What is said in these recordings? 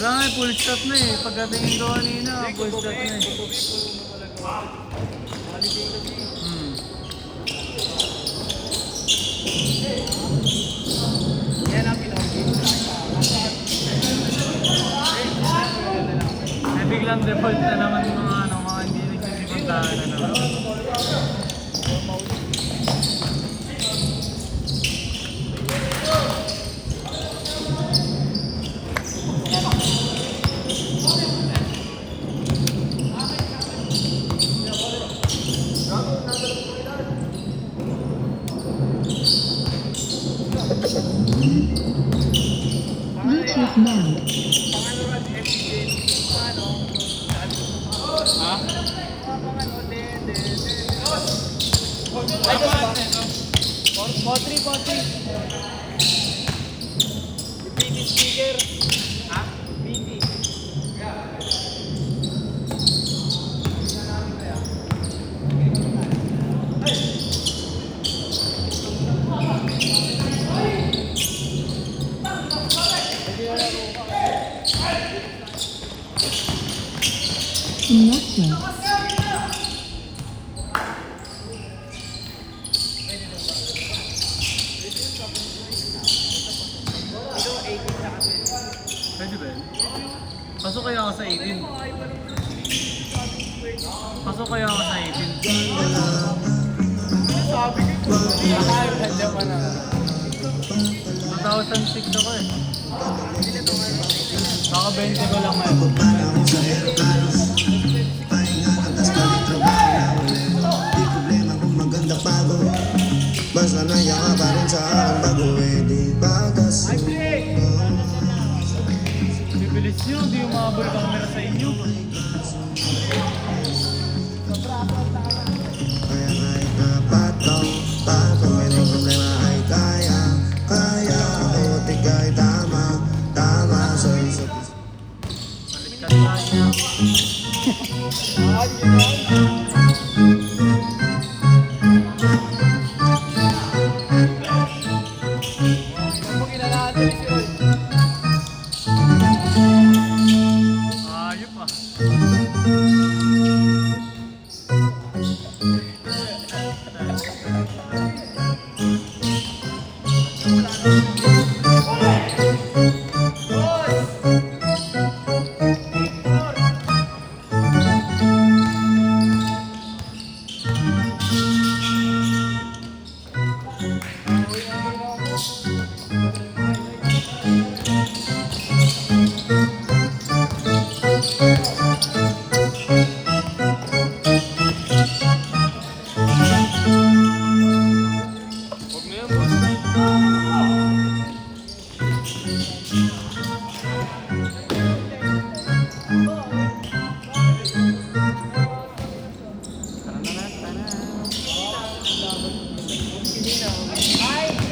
Wala nga, full stop na eh. Pagkatingin ko kanina, full stop na eh. Yan ang pinag-game. Eh, biglang default na naman mga hindi nagsisipuntahan na naman. Potri. PT speaker. Ha? PT. Pwede ba yun? Pasok kaya ako sa 18. Pasok kaya ako sa 18. Sabi ko, nakakaganda pa na. 2006 ako eh. Baka 20 ko lang ngayon. Di problema kung maganda bago. Basta naiyak ka pa rin sa akin bago di pagkasunod. Bibilis nyo, di umabot ang camera sa inyo. Kaya kahit napataw pa kung may problema ay kaya ako tigay tama sa isa't isa. Balikan lang niya. Ayop ah.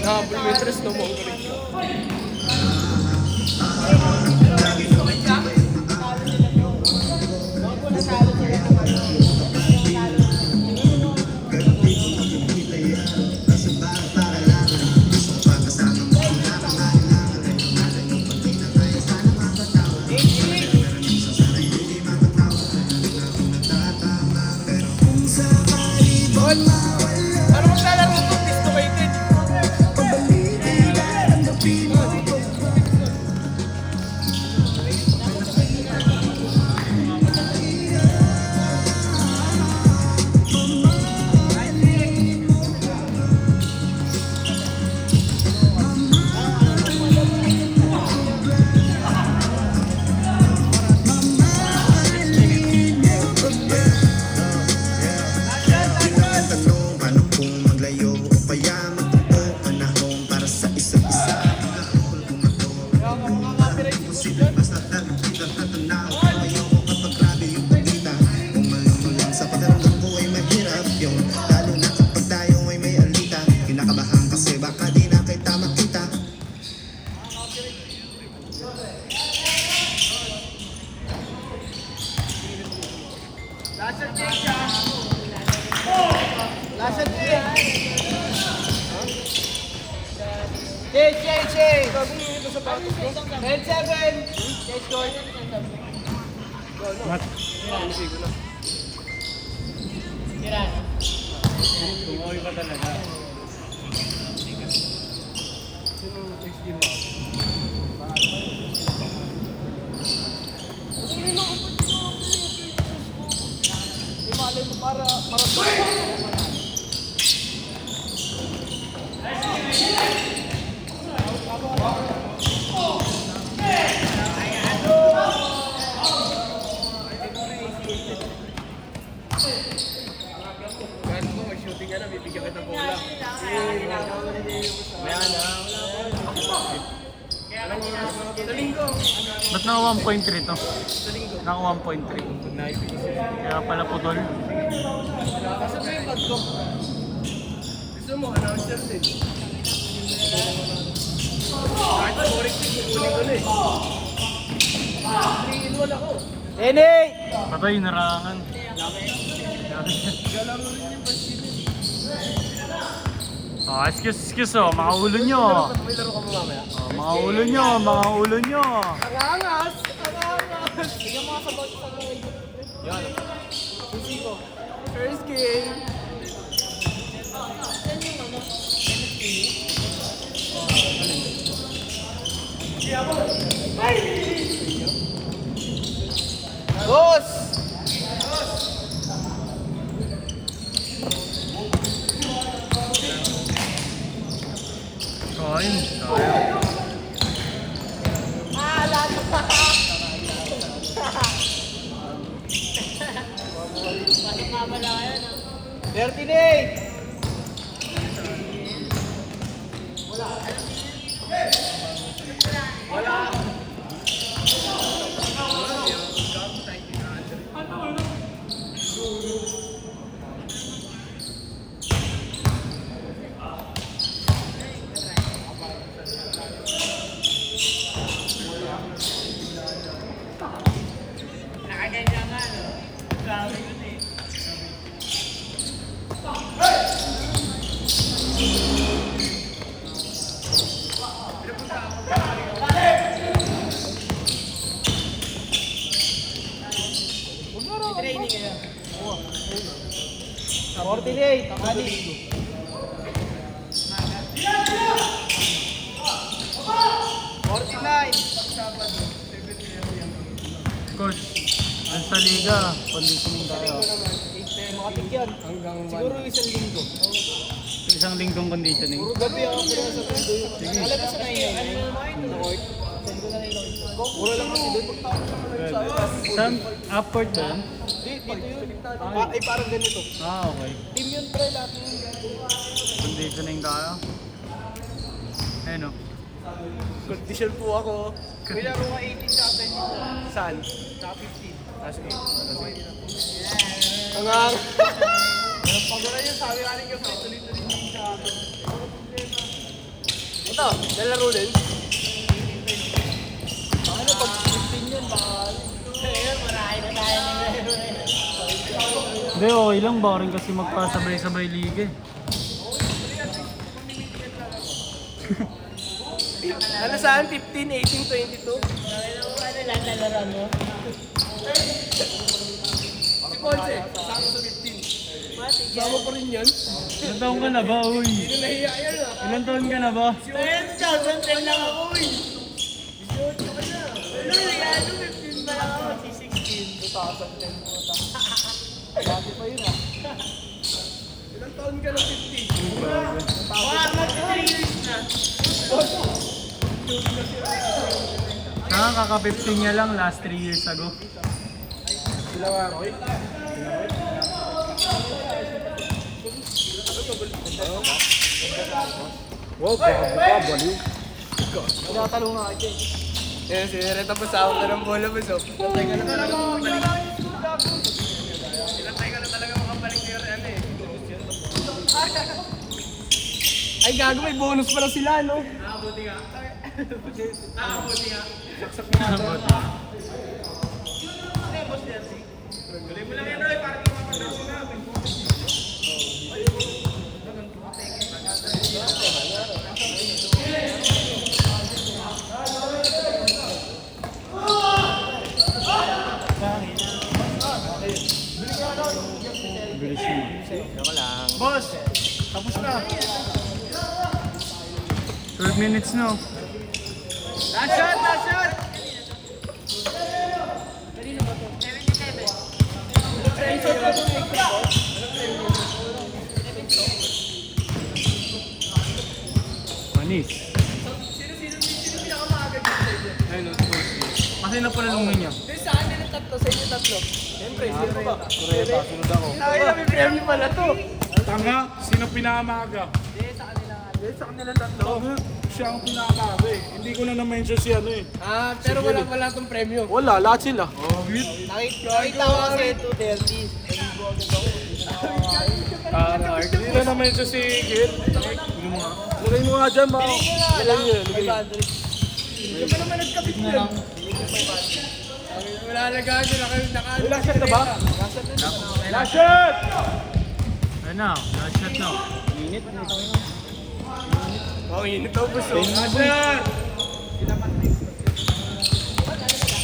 Nakapulmetros na mo ang karito. What? Last shot check siya. Last shot check. Check. 10-7. Check score. What? Tumoy ka talaga. Malay mo para Kaya mo mag-shooting ka na, bibigyan kita bola. Sa linggo. Ba't naka 1.3 to? Naka 1.3. Kaya pala putol. Kasi ba yung bag ko? Gusto mo, announcer din. Kahit sa corrective, kukunin ko na eh. 3-in-1 ako. Ene! Patay, narangan. Galang mo rin yung basket. Oh, excuse oh, mga ulo nyo. May laro ka mo mamaya? Oh, mga ulo nyo. Angas! Bigyan mo nga sa bawat sa mga yan. Susi ko. First game. Boss! Kain. Dirty day! Training ngayon. 48, tanghali. Coach, dun sa liga, conditioning tayo. Matik yan. Siguro isang linggo. Isang linggong conditioning. Puro gabi ako pero sa mundo yun. Alam mo sa 9-9? Puro lang kasi doon. Saan? Upward doon? Dito yun. Ay parang ganito. Ah, okay. Team yun pre, lahat yun. Conditioning tayo. Ayun o. Condition po ako. May laro ka 18 sa 10. Saan? Sa 15. Ah, sige. Angang! Pagkala yun, sabi ka rin yung tuloy-tuloy yung sa akin. Ito, nalaro din. Ano, pag 15 yun, bakal. Marami na tayo nalaro eh. Hindi, okay lang. Baka rin kasi magpasabay-sabay liga eh. Ano saan? 15, 18, 22? Ano lang nalaro mo? Si Ponce, kasama sa 15. Kasama pa rin yan. Ilan taon ka na ba, uy? Hindi nahiya yan ah. Ilan taon ka na ba? Ayun, 2010 lang ako eh. 18 ka na. Ano, regalo 15 ba lang ako? 16. 2010 mo ta. Dati pa yun ah. Ilang taon ka na 15? Mga mag-3 years na. Kaka-15 niya lang last 3 years ago. Sila nga ako eh. Wow, baka baliw. Tinatalo nga ako eh. Eh, sinireta pa sa ako ka ng bola mo, so. Ilantay ka na talaga makabalik. Ilantay ka na talaga makabalik ni Rian eh. Ay, gago, may bonus pala sila, no? Buti nga. Buti nga. Saksak na ito. Ano yung boss Jersey? Galing mo lang yan, Roy. Bilis mo. Joke lang. Boss, tapos na. 12 minutes no. Last shot, last shot! Manis. Ayun, kasi na pala nung niya. Sa akin yung tatlo, sa inyo tatlo. Siyempre, sino ba? Kureta, sunod ako. Ay, may premium pala to. Tanga, sino pinakamaga? Sa kanila tatlo. Tanga, siya ang pinakamaga eh. Hindi ko na na-mention si ano eh. Ah, pero wala tong premium. Wala, lahat sila. Nakita ko kasi 230. Hindi na na-mention si Gil. Lagay mo nga dyan, Mao. Lagay niyo, lagay niyo. Hindi pa naman nagkabit yun. Wala lagaan nila kayo nakaano. Last shot na ba? Last shot! Ayun na, last shot na. Oh, init daw gusto. Last shot!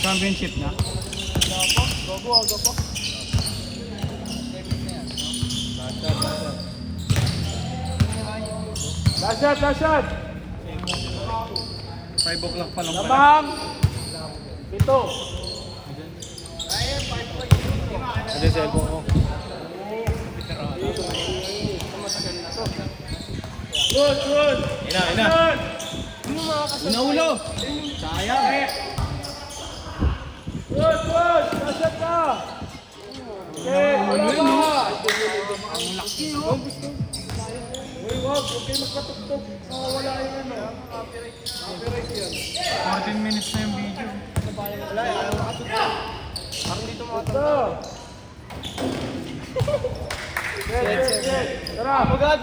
Championship na. Last shot, last shot! 5 o'clock pa lang pala. Lamang! Ito. Ano sa cellphone ko? Good, good! Ina. Good! Una-ulo! Sayang! Good, good! Last shot na! Okay, wala ba? Ang laki oh! Uy, wag kayo magpatuktok. Wala yung ano. Copyright yan. 14 minutes na yung video. Wala, ayaw makasuta. Parang dito mga Ito! Tara! Magad,